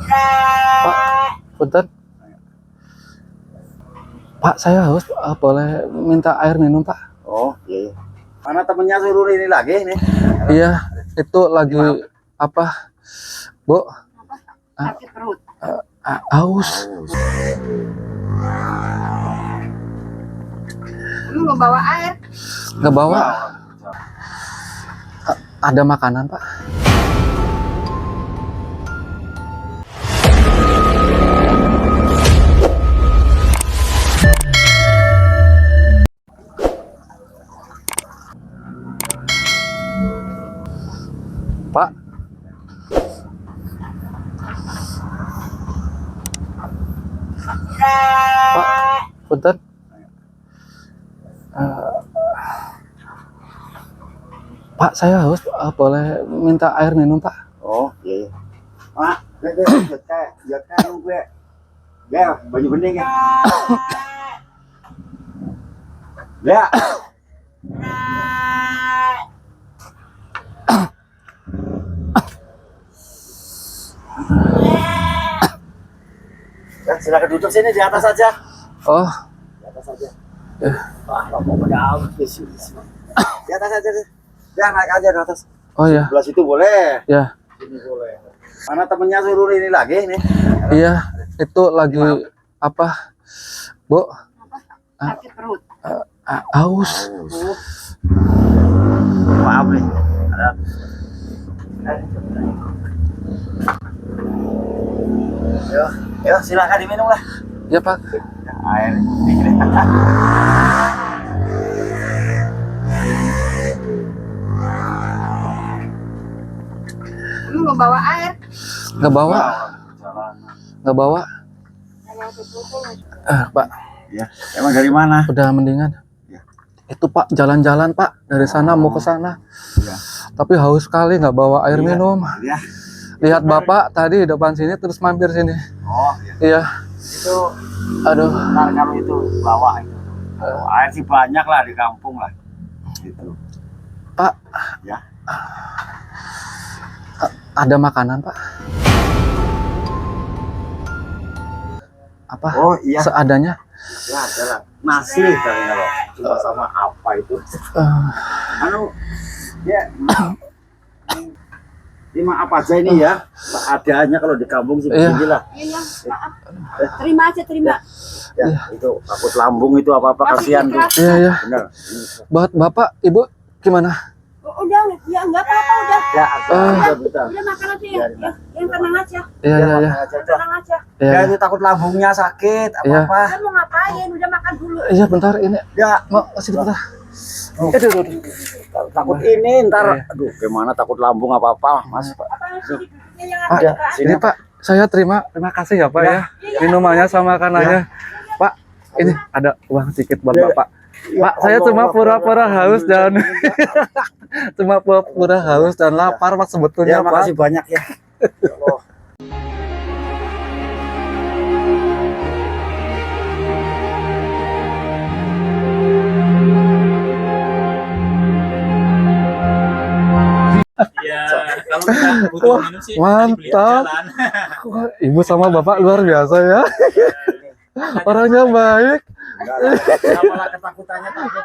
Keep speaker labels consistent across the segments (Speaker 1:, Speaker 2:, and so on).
Speaker 1: Pak, punten. Pak, saya haus. Boleh minta air minum, Pak?
Speaker 2: Oh, iya. Mana temennya suruh ini lagi nih?
Speaker 1: Iya, itu lagi apa, Bu?
Speaker 3: Sakit perut.
Speaker 1: Haus.
Speaker 3: Lu nggak bawa air?
Speaker 1: Nggak bawa. Ada makanan, Pak? Pak, Pak, punten. Pak, saya haus. Boleh minta air minum, Pak?
Speaker 2: Oh, iya. Pak, lihat kan gue. Ya, baju bening ya. Ya. Ya, silakan duduk sini di atas aja.
Speaker 1: Oh,
Speaker 2: Di atas aja. Wah, mau pada di sini. Di atas aja deh. Ya, naik aja di atas.
Speaker 1: oh ya,
Speaker 2: Sebelah situ boleh.
Speaker 1: ya,
Speaker 2: Sini boleh. Mana temennya suruh ini lagi nih?
Speaker 1: iya. Itu lagi apa, Bu?
Speaker 3: Sakit perut.
Speaker 1: Haus.
Speaker 2: Maaf nih. Yo, silakan diminum lah.
Speaker 1: Ya, Pak.
Speaker 2: Air dingin.
Speaker 3: Lu nggak bawa air?
Speaker 1: Nggak bawa. Nggak bawa. Pak,
Speaker 2: Ya, emang dari mana?
Speaker 1: udah mendingan.
Speaker 2: Ya.
Speaker 1: Itu Pak, jalan-jalan Pak, dari sana mau ke sana.
Speaker 2: Ya.
Speaker 1: Tapi haus sekali, nggak bawa air
Speaker 2: Iya.
Speaker 1: minum.
Speaker 2: Ya.
Speaker 1: Lihat Bapak tadi di depan sini terus mampir sini.
Speaker 2: Oh, iya.
Speaker 1: Iya.
Speaker 2: Itu
Speaker 1: Aduh.
Speaker 2: ntar kalau itu bawa itu. Air sih banyak lah di kampung lah. Gitu.
Speaker 1: Pak,
Speaker 2: Ya.
Speaker 1: ada makanan Pak? Apa?
Speaker 2: Oh, iya.
Speaker 1: Seadanya.
Speaker 2: Ya, ada lah. Nasi kali kalau cuma sama apa itu? Anu, ya. Ini maaf aja ini ya. Adanya kalau di kampung sih
Speaker 1: Iya.
Speaker 2: begini lah.
Speaker 3: Iya, maaf. Terima aja, terima.
Speaker 2: Ya, itu takut lambung itu apa-apa kasihan tuh.
Speaker 1: Iya, iya.
Speaker 2: Benar.
Speaker 1: Buat Bapak, Ibu gimana?
Speaker 3: Udah, ya nggak apa-apa udah.
Speaker 2: Ya, bentar.
Speaker 3: Udah makan aja ya. Yang tenang aja.
Speaker 1: Iya, iya, iya.
Speaker 3: Yang tenang aja.
Speaker 1: Iya,
Speaker 2: Ya,
Speaker 1: iya.
Speaker 2: itu takut lambungnya sakit apa-apa.
Speaker 3: Udah mau ngapain? Udah makan dulu.
Speaker 1: Iya, bentar ini.
Speaker 2: Ya,
Speaker 1: Mau sini bentar.
Speaker 2: Oh.
Speaker 1: Aduh.
Speaker 2: takut ini ntar.
Speaker 1: Iya.
Speaker 2: Aduh, gimana takut lambung apa-apa, Mas.
Speaker 3: Apaan sih duduknya yang
Speaker 1: Pak,
Speaker 3: ada?
Speaker 1: ini Pak, saya terima kasih ya Pak ya. Minumannya sama makanannya. Pak, ini ada uang sedikit buat
Speaker 2: Ya.
Speaker 1: Bapak.
Speaker 2: Ya
Speaker 1: Pak, saya
Speaker 2: Allah,
Speaker 1: cuma pura-pura haus dan cuma pura-pura haus dan lapar Pak
Speaker 2: Ya,
Speaker 1: sebetulnya Pak.
Speaker 2: makasih banyak ya. Ya Allah.
Speaker 4: Iya, kalau kita butuh
Speaker 1: Wah,
Speaker 4: minum sih dibeli
Speaker 1: mantap.
Speaker 4: jalan.
Speaker 1: Wah, Ibu sama Bapak luar biasa ya. Orangnya baik.
Speaker 2: Apalah ketakutannya takut.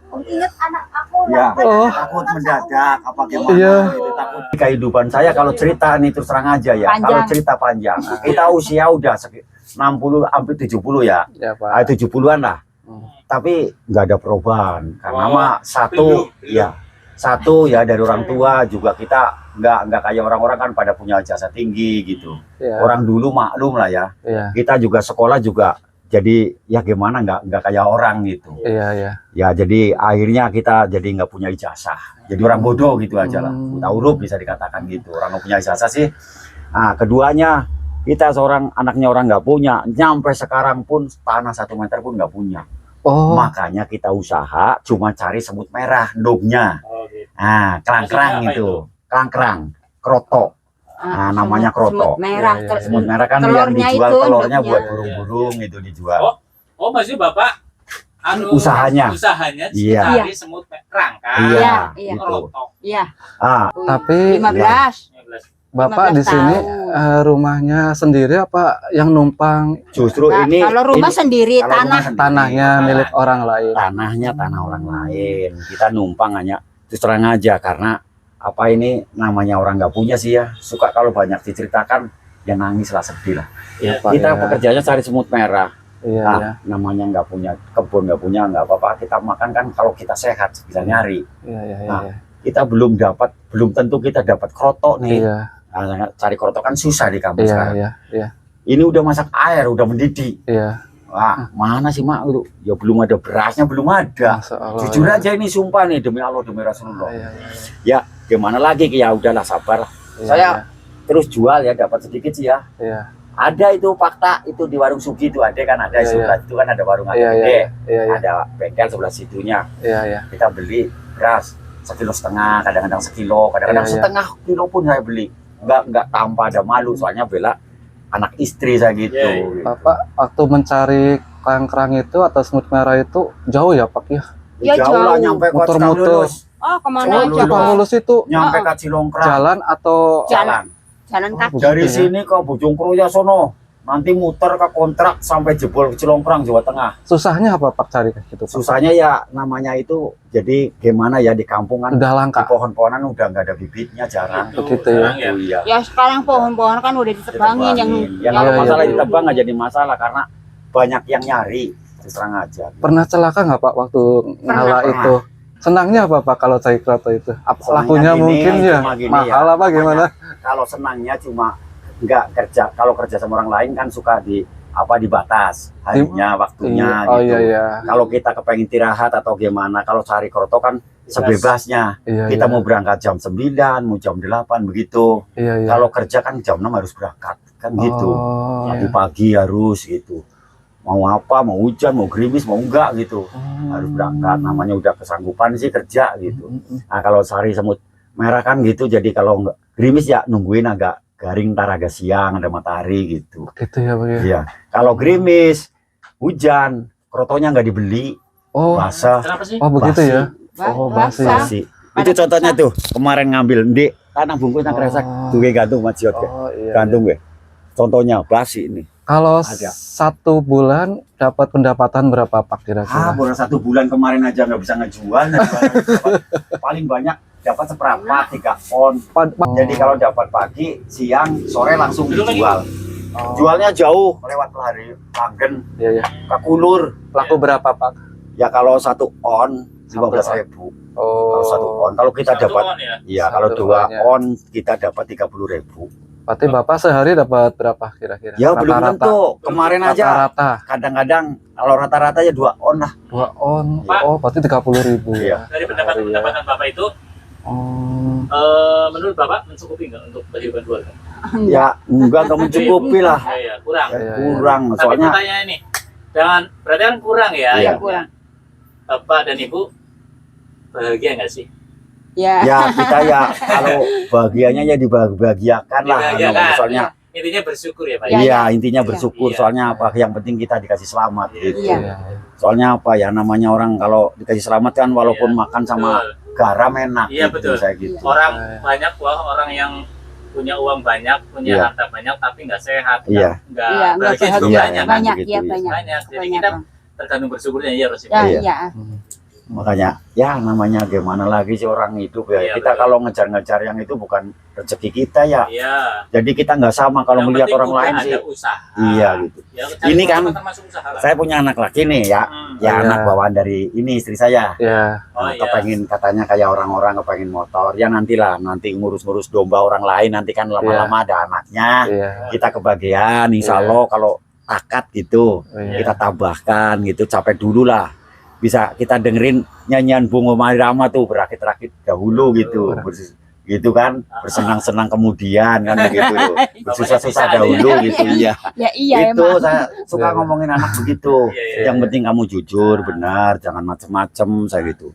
Speaker 3: Aku ingat anak aku.
Speaker 2: Ya,
Speaker 1: Oh.
Speaker 2: takut mendadak apa gimana
Speaker 1: Iya.
Speaker 2: gitu, takut. Kehidupan saya kalau cerita nih terus terang aja ya.
Speaker 3: Panjang.
Speaker 2: Kalau cerita panjang. Kita usia udah 60 hampir 70 ya.
Speaker 1: Ya Pak.
Speaker 2: 70-an lah.
Speaker 1: Hmm.
Speaker 2: Tapi nggak ada perubahan karena
Speaker 4: Oh,
Speaker 2: mah satu
Speaker 4: dulu.
Speaker 2: ya. Satu ya dari orang tua juga kita nggak kayak orang-orang kan pada punya jasa tinggi gitu.
Speaker 1: Iya.
Speaker 2: Orang dulu maklum lah ya.
Speaker 1: Iya.
Speaker 2: Kita juga sekolah juga jadi ya gimana nggak kayak orang gitu.
Speaker 1: Iya, iya.
Speaker 2: Ya jadi akhirnya kita jadi nggak punya ijazah. Jadi orang bodoh gitu aja lah. Buta huruf bisa dikatakan gitu. Orang nggak punya ijazah sih. Nah keduanya kita seorang anaknya orang nggak punya. Nyampe sekarang pun tanah 1 meter pun nggak punya.
Speaker 1: Oh,
Speaker 2: Makanya kita usaha cuma cari semut merah dognya.
Speaker 4: Oh, gitu.
Speaker 2: Nah kerang-kerang
Speaker 4: Maksudnya apa
Speaker 2: itu. Kerang-kerang. Kroto. Nah, namanya kroto.
Speaker 3: Semut merah.
Speaker 1: Iya, iya, iya.
Speaker 2: Semut merah kan yang
Speaker 3: Telurnya
Speaker 2: dijual
Speaker 3: itu,
Speaker 2: telurnya
Speaker 3: dognya.
Speaker 2: buat burung-burung itu dijual.
Speaker 4: Oh, maksudnya Bapak
Speaker 2: Usahanya. Iya.
Speaker 4: cari semut kerangka.
Speaker 2: Iya,
Speaker 3: Iya.
Speaker 2: gitu.
Speaker 4: Kerotok.
Speaker 3: Iya.
Speaker 2: Ah,
Speaker 1: tapi
Speaker 3: 15.
Speaker 4: 15.
Speaker 1: Bapak di
Speaker 3: 15
Speaker 1: sini
Speaker 3: tahun.
Speaker 1: rumahnya sendiri apa yang numpang
Speaker 2: Justru
Speaker 3: Nah,
Speaker 2: ini
Speaker 3: kalau rumah
Speaker 2: ini-
Speaker 3: sendiri
Speaker 2: kalau
Speaker 3: tanah.
Speaker 2: rumah sendiri,
Speaker 1: tanahnya milik orang lain?
Speaker 2: tanahnya tanah orang lain. Kita numpang hanya terus terang aja karena apa ini namanya orang nggak punya sih ya. Suka kalau banyak diceritakan ya nangis lah, sedih lah.
Speaker 4: Iya,
Speaker 1: Pak,
Speaker 2: Kita
Speaker 1: ya.
Speaker 2: pekerjaannya cari semut merah.
Speaker 1: Iya,
Speaker 2: Nah,
Speaker 1: iya,
Speaker 2: namanya nggak punya kebun, nggak punya nggak apa-apa. Kita makan kan kalau kita sehat bisa nyari.
Speaker 1: iya, iya,
Speaker 2: Nah,
Speaker 1: iya.
Speaker 2: Kita belum tentu kita dapat krotok nih.
Speaker 1: Iya,
Speaker 2: Nah, cari krotok kan susah di kampung
Speaker 1: iya,
Speaker 2: sekarang.
Speaker 1: iya, iya,
Speaker 2: Ini udah masak air, udah mendidih.
Speaker 1: iya.
Speaker 2: Wah, mana sih mak? Itu ya belum ada berasnya, belum ada.
Speaker 1: Masya Allah,
Speaker 2: Jujur
Speaker 1: ya.
Speaker 2: aja ini sumpah nih demi Allah demi Rasulullah.
Speaker 1: Iya, iya,
Speaker 2: Ya gimana lagi ya udahlah sabar lah.
Speaker 1: iya,
Speaker 2: Saya terus jual ya dapat sedikit sih ya.
Speaker 1: iya,
Speaker 2: Ada itu fakta itu di warung Sugi itu ada kan ada
Speaker 1: Iya,
Speaker 2: sebelah itu kan ada warung
Speaker 1: iya,
Speaker 2: gede.
Speaker 1: iya, iya, iya,
Speaker 2: Ada bengkel sebelah situnya.
Speaker 1: iya, iya.
Speaker 2: Kita beli beras 1,5 kilo, kadang-kadang sekilo, kadang-kadang
Speaker 1: Iya, iya.
Speaker 2: setengah kilo pun saya beli. Enggak tanpa ada malu soalnya bela anak istri saya gitu.
Speaker 4: Iya,
Speaker 1: Bapak waktu mencari kerang-kerang itu atau semut merah itu jauh ya Pak ya?
Speaker 3: Ya,
Speaker 2: Jauh lah
Speaker 3: jauh.
Speaker 2: nyampe kota
Speaker 1: Muter-muter.
Speaker 2: Lulus.
Speaker 3: Oh, kemana
Speaker 2: Oh,
Speaker 3: aja,
Speaker 1: Cupang
Speaker 3: Pak?
Speaker 1: Mulus itu
Speaker 2: Nyampe
Speaker 3: Oh,
Speaker 2: ke Cilongkrang.
Speaker 1: jalan atau
Speaker 2: Jalan.
Speaker 3: Jalan kaki.
Speaker 2: Dari
Speaker 1: Gitu ya.
Speaker 2: sini ke Bojongkroya sono. Nanti muter ke kontrak sampai jebol ke Cilongkrang Jawa Tengah.
Speaker 1: susahnya apa Pak cari kayak gitu? Pak?
Speaker 2: Susahnya ya namanya itu jadi gimana ya di kampungan
Speaker 1: Udah
Speaker 2: di
Speaker 1: langka
Speaker 2: pohon-pohonan udah nggak ada bibitnya jarang.
Speaker 1: Begitu ya.
Speaker 4: sekarang ya.
Speaker 2: Oh, iya.
Speaker 3: Ya sekarang pohon-pohon kan udah ditebangin yang
Speaker 2: Ya kalau
Speaker 1: Iya,
Speaker 2: masalah
Speaker 1: iya.
Speaker 2: ditebang nggak jadi masalah karena banyak yang nyari. Terus terang aja.
Speaker 1: Pernah celaka nggak Pak waktu nyala
Speaker 2: pernah.
Speaker 1: itu? Senangnya apa Pak kalau cari kroto itu? Apa
Speaker 2: Senangnya
Speaker 1: lakunya
Speaker 2: gini,
Speaker 1: mungkin ya
Speaker 2: cuma gini
Speaker 1: mahal
Speaker 2: ya.
Speaker 1: apa gimana?
Speaker 2: Kalau senangnya cuma nggak kerja. Kalau kerja sama orang lain kan suka dibatas harinya, waktunya
Speaker 1: Oh
Speaker 2: gitu.
Speaker 1: iya, iya,
Speaker 2: Kalau kita kepengen istirahat atau gimana, kalau cari kroto kan sebebasnya.
Speaker 1: iya,
Speaker 2: Kita
Speaker 1: iya,
Speaker 2: mau berangkat jam 9, mau jam 8 begitu.
Speaker 1: iya, iya.
Speaker 2: Kalau kerja kan jam 6 harus berangkat kan gitu.
Speaker 1: Oh,
Speaker 2: Pagi-pagi harus gitu. Mau apa, mau hujan, mau gerimis, mau enggak gitu. Harus berangkat. Namanya udah kesanggupan sih kerja gitu. Nah, kalau cari semut merah kan gitu. Jadi kalau enggak gerimis ya nungguin agak garing, ntar agak siang ada matahari gitu.
Speaker 1: Gitu ya Pak ya.
Speaker 2: Iya. Kalau gerimis, hujan, krotonya nggak dibeli,
Speaker 1: Oh,
Speaker 2: basah,
Speaker 4: Kenapa sih?
Speaker 1: oh begitu
Speaker 2: basi.
Speaker 1: ya. Oh, basi.
Speaker 3: Basah.
Speaker 2: basi. Itu contohnya tuh kemarin ngambil di tanah bungkusnya kresek,
Speaker 1: Oh.
Speaker 2: tuh gantung maciot ke.
Speaker 1: Oh iya.
Speaker 2: Gantung gue. Contohnya basi ini.
Speaker 1: Kalau
Speaker 2: Ada.
Speaker 1: 1 bulan dapat pendapatan berapa Pak kira-kira?
Speaker 2: Baru 1 bulan kemarin aja nggak bisa ngejual. Paling banyak dapat seperempat 3 on. Jadi kalau dapat pagi, siang, sore langsung dijual.
Speaker 1: Oh,
Speaker 2: Jualnya jauh lewat lari Langen,
Speaker 1: iya, iya.
Speaker 2: Kakulur.
Speaker 1: Laku berapa Pak?
Speaker 2: Ya kalau 1 on 15.000. Kalau 1
Speaker 1: Oh,
Speaker 2: on, kalau kita
Speaker 4: Satu
Speaker 2: dapat,
Speaker 4: on ya?
Speaker 2: iya kalau
Speaker 1: Satu
Speaker 2: 2
Speaker 1: onnya.
Speaker 2: on kita dapat 30.000.
Speaker 1: berarti Bapak sehari dapat berapa kira-kira?
Speaker 2: Ya belum tentu. Kemarin aja
Speaker 1: Rata-rata
Speaker 2: kadang-kadang kalau rata-rata ya 2 on lah.
Speaker 1: 2 on.
Speaker 4: Pak.
Speaker 1: Oh, berarti 30.000
Speaker 2: Iya.
Speaker 1: ya.
Speaker 4: Dari pendapatan Bapak itu,
Speaker 1: Oh,
Speaker 4: menurut Bapak mencukupi nggak untuk kehidupan keluarga?
Speaker 2: Ya enggak mencukupi lah.
Speaker 4: Iya, kurang.
Speaker 2: Ya,
Speaker 1: Iya, iya.
Speaker 2: kurang
Speaker 4: Tapi
Speaker 2: soalnya
Speaker 4: pertanyaan ini, berarti kan kurang ya?
Speaker 2: Iya.
Speaker 3: Kurang.
Speaker 4: Bapak dan Ibu bahagia nggak sih?
Speaker 3: Ya.
Speaker 2: ya kita ya kalau bahagianya ya dibahagiakan lah.
Speaker 4: Dibahagiakan,
Speaker 2: Soalnya
Speaker 4: Intinya bersyukur ya Pak?
Speaker 3: Ya,
Speaker 2: iya intinya bersyukur
Speaker 4: Iya.
Speaker 2: soalnya apa yang penting kita dikasih selamat gitu.
Speaker 3: Iya.
Speaker 1: iya.
Speaker 2: Soalnya apa ya namanya orang kalau dikasih selamat kan walaupun
Speaker 4: Iya,
Speaker 2: makan sama
Speaker 4: Betul.
Speaker 2: garam enak
Speaker 4: Iya,
Speaker 2: gitu
Speaker 4: betul.
Speaker 2: saya gitu.
Speaker 4: Orang
Speaker 1: Iya.
Speaker 4: banyak orang yang punya uang banyak, punya
Speaker 2: Iya.
Speaker 4: harta banyak tapi nggak sehat,
Speaker 2: Iya.
Speaker 4: nggak
Speaker 3: Iya, nggak
Speaker 4: bahagia
Speaker 3: sehat.
Speaker 4: juga
Speaker 2: Iya,
Speaker 4: banyak,
Speaker 2: iya.
Speaker 3: Banyak
Speaker 2: Begitu,
Speaker 3: ya,
Speaker 2: iya.
Speaker 3: banyak.
Speaker 4: banyak. Jadi
Speaker 3: Banyak,
Speaker 4: kita
Speaker 3: Bang.
Speaker 4: tergantung bersyukurnya ya Ros.
Speaker 3: Ya,
Speaker 2: Iya.
Speaker 3: iya.
Speaker 2: Makanya ya namanya gimana lagi sih orang hidup ya.
Speaker 4: Iya,
Speaker 2: Kita
Speaker 4: betul.
Speaker 2: kalau ngejar-ngejar yang itu bukan rezeki kita ya.
Speaker 4: Iya.
Speaker 2: Jadi kita nggak sama kalau
Speaker 4: Yang
Speaker 2: melihat
Speaker 4: penting
Speaker 2: orang
Speaker 4: udah
Speaker 2: lain
Speaker 4: ada
Speaker 2: sih.
Speaker 4: usaha.
Speaker 2: Iya gitu.
Speaker 4: Ya, cari
Speaker 2: Ini kan
Speaker 4: usaha termasuk usaha lah.
Speaker 2: Saya punya anak laki nih ya. Ya
Speaker 1: Iya.
Speaker 2: anak bawaan dari ini istri saya.
Speaker 1: Ya,
Speaker 4: Oh,
Speaker 2: Nah,
Speaker 4: iya.
Speaker 2: kepengen katanya kayak orang-orang kepengen motor. Ya nantilah nanti ngurus-ngurus domba orang lain nanti kan lama-lama ada anaknya.
Speaker 1: iya,
Speaker 2: Kita kebagian insya
Speaker 1: Iya.
Speaker 2: Allah kalau akad gitu
Speaker 1: iya.
Speaker 2: kita tambahkan gitu capek dulu lah. Bisa kita dengerin nyanyian Bunga Mairama tuh berakit-rakit dahulu gitu. Gitu kan bersenang-senang kemudian kan begitu bersusah-susah
Speaker 4: Bisa,
Speaker 2: dahulu
Speaker 3: iya.
Speaker 2: gitu ya.
Speaker 3: Ya iya
Speaker 2: Itu
Speaker 3: emang.
Speaker 2: saya suka
Speaker 1: Iya.
Speaker 2: ngomongin anak begitu.
Speaker 4: Iya, iya.
Speaker 2: Yang penting kamu jujur, benar, jangan macem-macem saya gitu.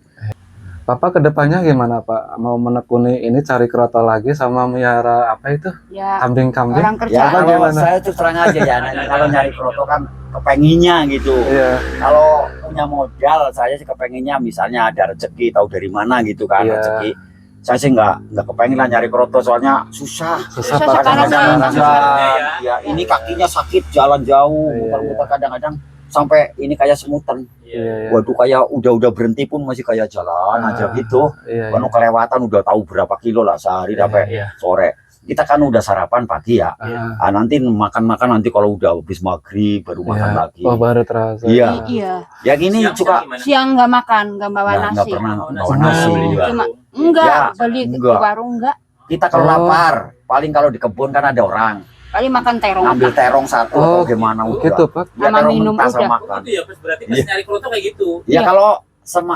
Speaker 1: Bapak kedepannya gimana Pak? Mau menekuni ini cari kroto lagi sama melihara apa itu?
Speaker 3: Ya.
Speaker 1: Kambing-kambing?
Speaker 3: Orang
Speaker 2: Ya
Speaker 3: kerja.
Speaker 1: Apa
Speaker 2: kalau
Speaker 1: gimana?
Speaker 2: saya tuh terang aja ya, kalau nyari kroto kan kepenginnya gitu.
Speaker 1: Iya,
Speaker 2: Kalau punya modal saya sih kepenginnya misalnya ada rezeki tahu dari mana gitu kan
Speaker 1: Iya.
Speaker 2: rezeki. Saya sih nggak kepengen lah nyari kroto soalnya susah.
Speaker 1: Susah
Speaker 3: Susah
Speaker 1: Pak.
Speaker 3: sekarang
Speaker 2: Kadang-kadang
Speaker 4: ya.
Speaker 2: ya ini kakinya sakit jalan jauh,
Speaker 1: Iya,
Speaker 2: muter-muter kadang-kadang sampai ini kayak semutan.
Speaker 1: Iya, iya.
Speaker 2: Waduh kayak udah berhenti pun masih kayak jalan aja gitu.
Speaker 1: Iya,
Speaker 2: Kan kelewatan udah tahu berapa kilo lah sehari sampai
Speaker 4: Iya.
Speaker 2: sore. Kita kan udah sarapan pagi ya.
Speaker 1: Ah,
Speaker 2: Nanti makan nanti kalau udah habis maghrib baru makan
Speaker 1: iya.
Speaker 2: lagi.
Speaker 1: Oh, baru terasa.
Speaker 2: Iya.
Speaker 3: Iya.
Speaker 2: Ya gini
Speaker 4: Siang
Speaker 2: suka
Speaker 4: gimana?
Speaker 3: Siang nggak makan, nggak bawa
Speaker 2: nggak
Speaker 3: nasi.
Speaker 2: pernah
Speaker 4: Oh,
Speaker 2: bawa
Speaker 1: nasi.
Speaker 2: nasi.
Speaker 1: Oh,
Speaker 2: Iya.
Speaker 3: Cuma enggak
Speaker 2: Ya,
Speaker 3: beli di
Speaker 2: enggak.
Speaker 3: warung enggak.
Speaker 2: Kita kalau
Speaker 1: Oh.
Speaker 2: lapar, paling kalau di kebun kan ada orang
Speaker 3: Paling makan terong.
Speaker 2: ngambil terong satu
Speaker 1: Oh,
Speaker 2: atau gimana udah.
Speaker 1: Gitu Pak.
Speaker 2: Ya,
Speaker 3: Sama
Speaker 2: terong
Speaker 3: minum
Speaker 2: mentah
Speaker 3: udah.
Speaker 2: sama
Speaker 4: Oh,
Speaker 2: makan.
Speaker 4: gitu ya, berarti pas
Speaker 2: Iya.
Speaker 4: nyari kroto kayak gitu.
Speaker 2: Ya
Speaker 3: Iya.
Speaker 2: kalau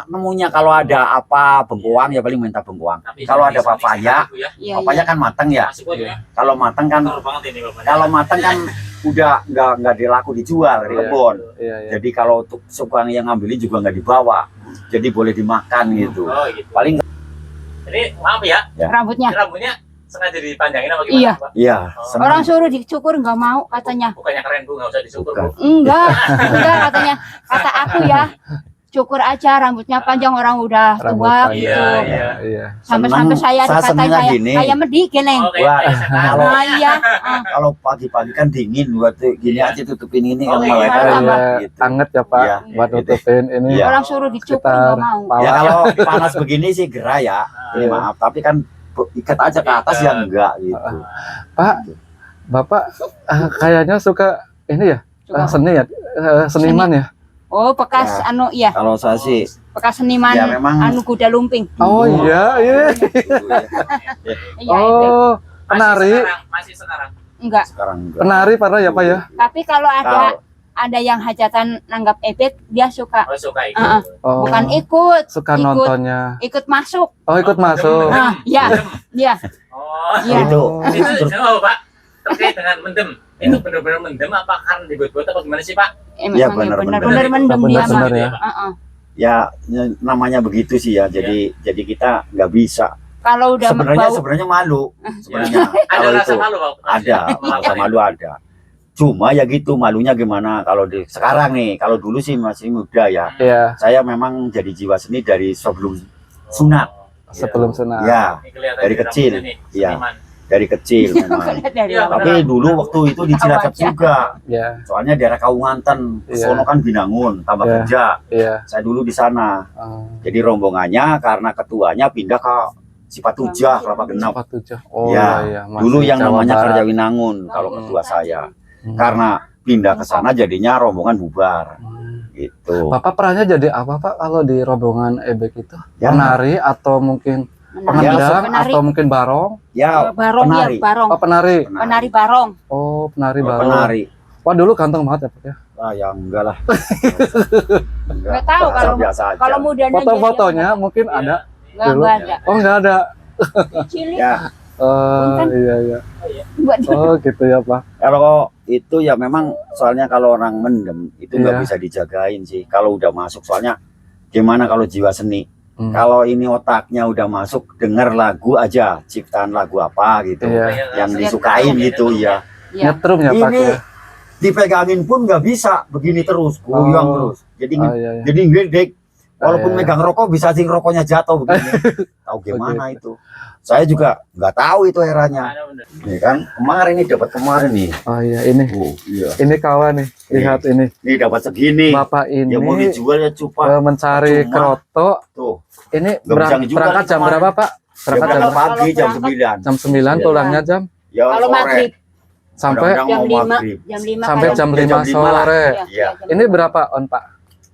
Speaker 2: nemunya kalau ada apa bengkoang ya paling minta bengkoang.
Speaker 4: Tapi
Speaker 2: Kalau ada
Speaker 4: Sony
Speaker 2: papaya,
Speaker 4: gitu ya.
Speaker 3: Iya.
Speaker 2: papaya kan matang ya.
Speaker 4: Masuk aja ya.
Speaker 2: Kalau matang kan
Speaker 4: Kotor banget ini bapaknya.
Speaker 2: kalau matang kan udah nggak dilaku dijual di
Speaker 1: Iya.
Speaker 2: kebun.
Speaker 1: Iya, iya.
Speaker 2: Jadi kalau untuk suka yang ngambilin juga nggak dibawa. Jadi boleh dimakan gitu.
Speaker 4: Oh gitu.
Speaker 2: Paling
Speaker 4: Jadi maaf ya,
Speaker 3: Rambutnya.
Speaker 4: rambutnya sengaja dipanjangin apa gimana?
Speaker 3: Iya.
Speaker 4: Pak?
Speaker 2: ya senang.
Speaker 3: Orang suruh dicukur nggak mau katanya.
Speaker 4: Bukannya keren Bu, nggak usah disyukur
Speaker 2: Bukan.
Speaker 4: Bu.
Speaker 3: Enggak katanya. Kata aku ya, cukur aja rambutnya panjang orang udah
Speaker 1: Rambut
Speaker 3: tua
Speaker 1: panjang.
Speaker 3: gitu.
Speaker 4: Iya.
Speaker 1: Iya.
Speaker 3: Sampai-sampai saya
Speaker 2: Saya
Speaker 3: dikatain
Speaker 2: senangnya
Speaker 3: kayak
Speaker 2: gini.
Speaker 3: kayak medi geleng.
Speaker 4: Oh,
Speaker 2: Wah,
Speaker 4: kayak sekarang.
Speaker 2: kalau-
Speaker 3: Nah, iya.
Speaker 2: Kalau pagi-pagi kan dingin buat gini
Speaker 4: Iya.
Speaker 2: aja tutupin ini
Speaker 4: Oh,
Speaker 2: kan
Speaker 4: iya.
Speaker 2: malah
Speaker 3: Tambah.
Speaker 2: gitu.
Speaker 1: Anget ya Pak,
Speaker 2: Iya.
Speaker 1: buat nutupin ini.
Speaker 2: Iya.
Speaker 3: Orang suruh dicukur
Speaker 1: Sekitar
Speaker 3: nggak mau.
Speaker 1: pala.
Speaker 2: Ya kalau panas begini sih gerah ya.
Speaker 1: Iya.
Speaker 2: Ini maaf, tapi kan ikat aja ke atas ya enggak gitu.
Speaker 1: Pak, Bapak kayaknya suka ini ya,
Speaker 3: Suka.
Speaker 1: seni ya, seniman ya.
Speaker 3: Oh, bekas
Speaker 2: Ya.
Speaker 3: anu iya,
Speaker 2: Kalau saya sih
Speaker 3: bekas seniman
Speaker 2: ya memang
Speaker 3: anu kuda lumping.
Speaker 1: Oh iya, iya.
Speaker 2: gitu ya.
Speaker 3: Iya, itu.
Speaker 1: Oh, penari,
Speaker 4: Masih sekarang.
Speaker 3: Enggak.
Speaker 2: Sekarang enggak.
Speaker 1: penari pernah ya Pak ya?
Speaker 3: Tapi kalau
Speaker 2: Kalau-
Speaker 3: ada yang hajatan nanggap ebet, dia suka
Speaker 4: Oh suka itu.
Speaker 1: Oh,
Speaker 3: bukan ikut,
Speaker 1: suka
Speaker 3: ikut.
Speaker 1: nontonnya.
Speaker 3: ikut masuk.
Speaker 1: Oh, ikut masuk.
Speaker 3: Nah, iya, iya.
Speaker 4: Oh.
Speaker 3: Iya.
Speaker 2: Itu
Speaker 4: Itu sama Pak. Terkait dengan mendem. Itu benar-benar mendem apa karena dibuat-buat apa gimana sih Pak?
Speaker 2: Iya,
Speaker 3: Emang
Speaker 2: benar,
Speaker 3: benar-benar mendem dia
Speaker 1: Benar,
Speaker 3: mah.
Speaker 1: benar ya.
Speaker 3: Heeh.
Speaker 2: ya namanya begitu sih ya. Jadi kita nggak bisa.
Speaker 3: Kalau udah
Speaker 2: Sebenarnya
Speaker 3: bau,
Speaker 2: sebenarnya malu. Sebenarnya
Speaker 4: Ada
Speaker 2: kalau
Speaker 4: rasa
Speaker 2: itu
Speaker 4: malu Pak?
Speaker 2: ada, rasa malu ada. Cuma ya gitu malunya gimana kalau di sekarang nih. Kalau dulu sih masih muda ya.
Speaker 1: Iya,
Speaker 2: Saya memang jadi jiwa seni dari sebelum sunat.
Speaker 1: sebelum sunat.
Speaker 2: Ya,
Speaker 4: Ini kelihatan
Speaker 2: dari
Speaker 4: di
Speaker 2: kecil.
Speaker 4: rambutnya nih,
Speaker 2: Iya.
Speaker 4: seniman.
Speaker 2: dari kecil memang.
Speaker 3: dari
Speaker 4: Iya,
Speaker 3: awal.
Speaker 2: Tapi dulu waktu itu di Cilacap
Speaker 3: Tahu aja.
Speaker 2: juga.
Speaker 1: Iya,
Speaker 2: Soalnya daerah Kaunganten,
Speaker 1: Iya.
Speaker 2: sono kan Binangun, tambah
Speaker 1: Iya.
Speaker 2: kerja.
Speaker 1: iya.
Speaker 2: Saya dulu di sana.
Speaker 1: Oh,
Speaker 2: Jadi rombongannya karena ketuanya pindah ke Cipatujah, Kelapa Genap.
Speaker 1: 47. Oh
Speaker 2: Ya,
Speaker 1: iya, masih
Speaker 2: Dulu yang
Speaker 1: Jawa
Speaker 2: namanya
Speaker 1: Barat.
Speaker 2: Karjawinangun kalau
Speaker 3: Hmm.
Speaker 2: ketua saya.
Speaker 1: Hmm.
Speaker 2: Karena pindah ke sana jadinya rombongan bubar.
Speaker 1: Hmm.
Speaker 2: Gitu.
Speaker 1: Bapak perannya jadi apa Pak kalau di rombongan ebek itu?
Speaker 2: Ya.
Speaker 1: Penari atau mungkin
Speaker 3: Menari.
Speaker 1: pengendang
Speaker 3: Penari.
Speaker 1: atau mungkin barong?
Speaker 2: Ya,
Speaker 3: Barong ya,
Speaker 2: penari.
Speaker 3: barong.
Speaker 1: Oh penari.
Speaker 3: Penari barong.
Speaker 1: Oh penari
Speaker 2: Oh,
Speaker 1: barong.
Speaker 2: penari.
Speaker 1: Wah dulu ganteng banget ya Pak ya.
Speaker 2: Ah, ya enggak lah.
Speaker 3: Nggak tahu kalau-
Speaker 2: biasa aja.
Speaker 3: Kalau mudanya
Speaker 1: Foto-fotonya mungkin ada.
Speaker 3: enggak
Speaker 1: dulu.
Speaker 3: ada.
Speaker 1: Oh nggak ada.
Speaker 3: Cilik.
Speaker 2: Ya,
Speaker 1: Oh
Speaker 3: Punten.
Speaker 1: iya iya.
Speaker 3: Buat
Speaker 1: Oh gitu ya Pak.
Speaker 2: kalau itu ya memang soalnya kalau orang mendem itu nggak
Speaker 1: Iya.
Speaker 2: bisa dijagain sih. Kalau udah masuk soalnya gimana kalau jiwa seni?
Speaker 1: Hmm.
Speaker 2: Kalau ini otaknya udah masuk, denger lagu aja, ciptaan lagu apa gitu,
Speaker 1: Iya.
Speaker 2: yang disukain gitu ya.
Speaker 3: ya.
Speaker 1: Nyetrum ya Pak
Speaker 2: Ini
Speaker 1: ya.
Speaker 2: dipegangin pun nggak bisa, begini terus, goyang
Speaker 1: Oh.
Speaker 2: terus. Jadi
Speaker 1: Oh iya iya.
Speaker 2: jadi ngedek, walaupun
Speaker 1: Iya.
Speaker 2: megang rokok bisa sih rokoknya jatuh begini. Tahu gimana itu? Saya juga nggak tahu itu eranya. Nih kan kemarin ini dapat kemarin nih.
Speaker 1: Oh iya ini.
Speaker 2: Oh iya.
Speaker 1: Ini kawan nih. Lihat ini.
Speaker 2: Ini dapat segini.
Speaker 1: Bapak ini
Speaker 2: Ya mau dijual ya cupa.
Speaker 1: mencari
Speaker 2: Cuma.
Speaker 1: kroto.
Speaker 2: Tuh.
Speaker 1: Ini
Speaker 2: Nggak bisa dijual
Speaker 1: berangkat jam
Speaker 2: kemarin.
Speaker 1: berapa Pak? Berangkat
Speaker 2: Jam
Speaker 1: jam
Speaker 3: berapa?
Speaker 2: pagi jam
Speaker 3: Kalau
Speaker 2: 9.
Speaker 1: jam 9
Speaker 2: Iya.
Speaker 1: pulangnya jam
Speaker 2: Ya
Speaker 3: Kalau maghrib
Speaker 1: sampai
Speaker 2: Kadang-kadang
Speaker 3: jam
Speaker 2: mau
Speaker 3: 5,
Speaker 2: maghrib.
Speaker 3: jam 5
Speaker 1: sampai
Speaker 3: kalau-
Speaker 1: jam
Speaker 2: Ya,
Speaker 1: 5
Speaker 2: jam 5 lah.
Speaker 1: sore.
Speaker 2: Iya.
Speaker 3: jam
Speaker 1: Ini
Speaker 3: 5.
Speaker 1: berapa on Pak?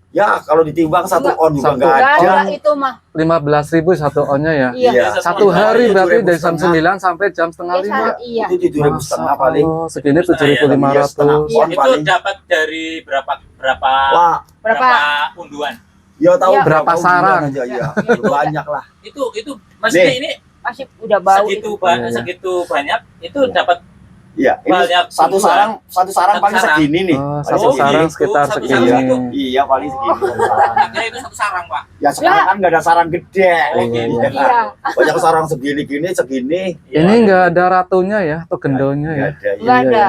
Speaker 2: Ya kalau ditimbang satu on juga
Speaker 1: Satu.
Speaker 2: nggak
Speaker 3: Enggak
Speaker 2: ada.
Speaker 3: ada itu mah.
Speaker 1: 15.000 satu onnya ya.
Speaker 3: Iya.
Speaker 1: Satu hari berarti dari jam
Speaker 2: 7.500.
Speaker 1: 9 sampai jam setengah 5.
Speaker 3: Iya.
Speaker 2: Itu 7.500 paling.
Speaker 1: Oh, segini
Speaker 2: Iya,
Speaker 1: 7.500.
Speaker 2: setengah.
Speaker 3: Iya.
Speaker 2: On
Speaker 4: Itu
Speaker 2: paling.
Speaker 4: dapat dari berapa
Speaker 2: Wah,
Speaker 3: Berapa?
Speaker 4: unduan?
Speaker 2: ya tahu
Speaker 3: Iya.
Speaker 1: Berapa sarang?
Speaker 2: aja ya.
Speaker 3: Iya.
Speaker 2: Banyak lah.
Speaker 4: Itu maksudnya
Speaker 2: Nih.
Speaker 4: ini
Speaker 3: Masih udah bau.
Speaker 4: segitu
Speaker 3: itu.
Speaker 1: Iya.
Speaker 4: segitu banyak itu
Speaker 2: Iya.
Speaker 4: dapat
Speaker 2: Iya, ini
Speaker 4: Banyak
Speaker 2: satu
Speaker 4: unduan.
Speaker 2: sarang
Speaker 4: Satu
Speaker 2: paling
Speaker 4: sarang.
Speaker 2: segini nih.
Speaker 1: Oh,
Speaker 2: Paling
Speaker 1: satu
Speaker 4: Oh,
Speaker 2: segini.
Speaker 1: sarang
Speaker 4: gitu.
Speaker 1: sekitar
Speaker 4: Satu
Speaker 1: segini.
Speaker 4: sarang itu.
Speaker 2: Iya, paling segini.
Speaker 4: akhirnya itu satu sarang Pak.
Speaker 2: Ya sekarang kan nggak ada sarang gede.
Speaker 4: Oh, gitu.
Speaker 3: Iya.
Speaker 2: Banyak sarang segini segini.
Speaker 1: Ini enggak ada ratunya ya atau gendonya ya.
Speaker 2: Nggak ada.
Speaker 3: Enggak
Speaker 1: Iya,
Speaker 3: ada.
Speaker 1: iya.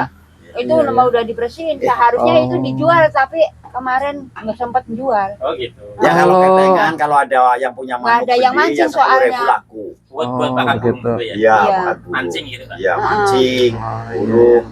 Speaker 3: Itu
Speaker 1: Iya,
Speaker 3: mau udah dibersihin. Seharusnya
Speaker 1: Oh.
Speaker 3: itu dijual tapi kemarin nggak sempat jual.
Speaker 4: Oh gitu.
Speaker 2: Ya kalau
Speaker 1: Kalau-
Speaker 2: ketengan kalau ada yang punya
Speaker 3: Nggak
Speaker 2: manuk
Speaker 3: ada yang
Speaker 2: gede,
Speaker 3: mancing
Speaker 2: 10.000
Speaker 3: soalnya.
Speaker 2: laku.
Speaker 4: Buat
Speaker 1: Oh,
Speaker 4: makan burung
Speaker 1: begitu.
Speaker 4: juga ya.
Speaker 2: Iya,
Speaker 3: Iya.
Speaker 2: makan burung.
Speaker 4: Mancing gitu kan.
Speaker 2: Iya, mancing,
Speaker 1: Oh, iya.
Speaker 2: burung.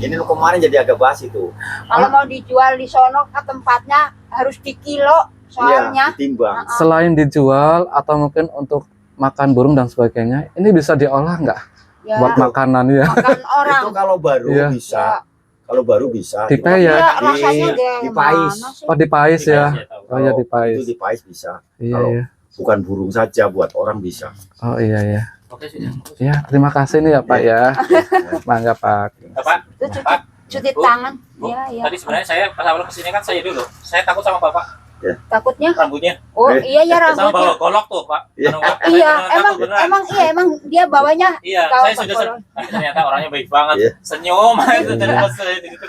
Speaker 2: Ini lu kemarin jadi agak basi tuh.
Speaker 3: Kalau mau dijual di sono ke tempatnya harus dikilo soalnya.
Speaker 2: Iya, ditimbang.
Speaker 1: Selain dijual atau mungkin untuk makan burung dan sebagainya, ini bisa diolah nggak
Speaker 3: Ya,
Speaker 1: buat makanan ya?
Speaker 3: makan orang.
Speaker 2: Itu kalau baru
Speaker 1: Iya.
Speaker 2: bisa. Kalau baru bisa.
Speaker 1: Dipe
Speaker 3: Ya,
Speaker 1: ya?
Speaker 3: rasanya
Speaker 2: Dipais.
Speaker 3: gimana sih?
Speaker 1: Oh dipais ya?
Speaker 4: Iya, tahu.
Speaker 1: Oh ya
Speaker 2: Itu
Speaker 1: dipais.
Speaker 2: dipais bisa.
Speaker 1: Iya
Speaker 2: Kalau-
Speaker 1: iya.
Speaker 2: Bukan burung saja, buat orang bisa.
Speaker 1: Oh iya iya.
Speaker 4: Oke sudah.
Speaker 1: Ya terima kasih nih ya Pak ya. Mangga Pak.
Speaker 4: Bapak,
Speaker 3: Itu cuci,
Speaker 4: Pak,
Speaker 3: cuci
Speaker 4: Bu,
Speaker 3: tangan.
Speaker 4: Bu,
Speaker 3: Iya, iya.
Speaker 4: tadi sebenarnya saya pas awal kesini kan saya dulu. Saya takut sama Bapak
Speaker 3: Takutnya.
Speaker 4: rambutnya.
Speaker 3: Oh, iya ya
Speaker 4: Sama bawa
Speaker 3: rambutnya.
Speaker 4: golok tuh, Pak.
Speaker 2: Iya.
Speaker 4: Anu, Pak. Saya
Speaker 3: Iya,
Speaker 4: beneran takut beneran.
Speaker 3: emang dia bawanya
Speaker 4: Iya,
Speaker 3: Tahu,
Speaker 4: saya
Speaker 3: Pak,
Speaker 4: sudah
Speaker 3: golok.
Speaker 4: tapi ternyata orangnya baik banget.
Speaker 2: Iya.
Speaker 4: Senyum itu dari pas saya di situ.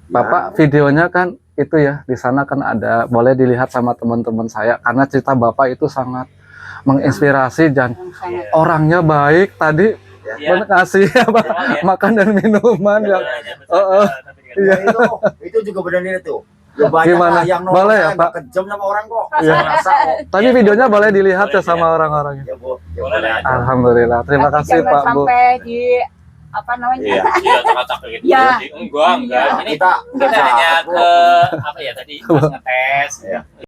Speaker 1: Bapak videonya kan itu ya di sana kan ada, boleh dilihat sama teman-teman saya karena cerita Bapak itu sangat menginspirasi dan
Speaker 3: yang sangat
Speaker 1: orangnya baik tadi
Speaker 4: Iya.
Speaker 1: ngasih apa,
Speaker 4: Iya.
Speaker 1: makan dan minuman ya. Oh, oh.
Speaker 2: Ya, itu juga benar itu. Ya, banyak
Speaker 1: Gimana?
Speaker 2: lah yang
Speaker 1: Boleh ya,
Speaker 2: nggak
Speaker 1: Pak?
Speaker 2: kejam sama orang kok.
Speaker 1: Iya.
Speaker 2: Saya rasa kok.
Speaker 1: Tapi videonya boleh dilihat ya sama orang-orangnya.
Speaker 2: Ya, Bu. Ya,
Speaker 4: Boleh
Speaker 2: boleh
Speaker 4: lah.
Speaker 2: aja.
Speaker 1: Alhamdulillah. Terima
Speaker 3: Tapi
Speaker 1: kasih
Speaker 3: jangan
Speaker 1: Pak Bu.
Speaker 3: sampai di apa namanya?
Speaker 2: Iya.
Speaker 4: Iya, cakap gitu.
Speaker 3: Iya.
Speaker 4: Enggak. Ini
Speaker 2: Kita
Speaker 4: kita hanya
Speaker 2: cakap, Bu.
Speaker 4: ke apa ya tadi pas ngetes.
Speaker 2: Iya.